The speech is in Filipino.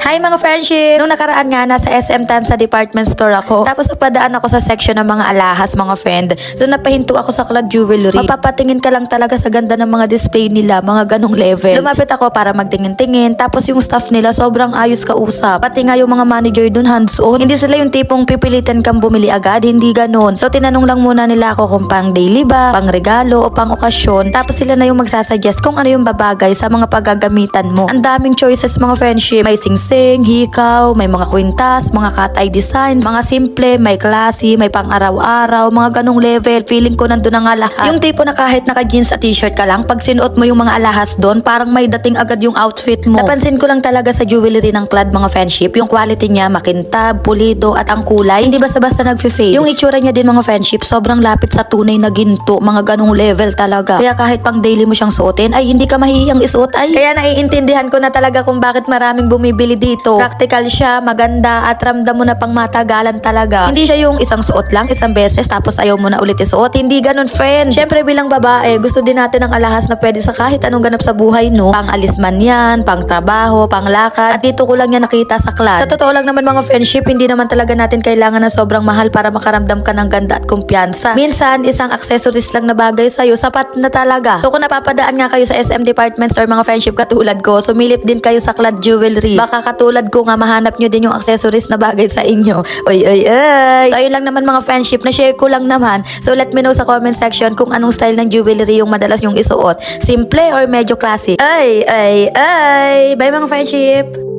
Hi mga friendship! Nung nakaraan nga, nasa SM Tansa department store ako. Tapos napadaan ako sa section ng mga alahas, mga friend. So napahinto ako sa Clad Jewelry. Mapapatingin ka lang talaga sa ganda ng mga display nila, mga ganong level. Lumapit ako para magtingin-tingin. Tapos yung staff nila sobrang ayos kausap. Pati nga yung mga manager dun hands-on. Hindi sila yung tipong pipilitan kang bumili agad, hindi ganon. So tinanong lang muna nila ako kung pang daily ba, pang regalo o pang okasyon. Tapos sila na yung magsasuggest kung ano yung babagay sa mga paggagamitan mo. Ang daming choices mga friendship. May sing-sing, hikaw, may mga kwintas, mga cat-eye designs, mga simple, may classy, may pang araw-araw, mga ganong level. Feeling ko nandun na nga lahat. Yung tipo na kahit naka-jeans at t-shirt ka lang, pag sinuot mo yung mga alahas doon, parang may dating agad yung outfit mo. Napansin ko lang talaga sa jewelry ng Clad mga friendship, yung quality niya makintab, pulido at ang kulay, hindi basta-basta nagfe-fade. Yung itsura niya din mga friendship, sobrang lapit sa tunay na ginto, mga ganong level talaga. Kaya kahit pang daily mo siyang suotin, ay hindi ka mahihiyang isuot ay. Kaya naiintindihan ko na talaga kung bakit maraming bumibili dito. Practical siya, maganda at ramdam mo na pang matagalan talaga. Hindi siya yung isang suot lang, isang beses tapos ayaw mo na ulit isuot. Hindi ganun friend. Syempre bilang babae, gusto din natin ng alahas na pwede sa kahit anong ganap sa buhay no. Pang alis man yan, pang trabaho, pang lakad. At dito ko lang yan nakita sa Clad. Sa totoo lang naman mga friendship, hindi naman talaga natin kailangan ng sobrang mahal para makaramdam ka ng ganda at kumpiyansa. Minsan, isang accessories lang na bagay sa'yo, sapat na talaga. So kung napapadaan nga kayo sa SM Department Store mga friendship katulad ko, sumilip din kayo sa Clad Jewelry. Baka katulad ko nga mahanap nyo din yung accessories na bagay sa inyo. Oy, oy, oy. So ayun lang naman mga friendship, na-share ko lang naman. So let me know sa comment section kung anong style ng jewelry yung madalas yung isuot. Simple or medyo classic. Ay, ay, ay. Bye mga friendship!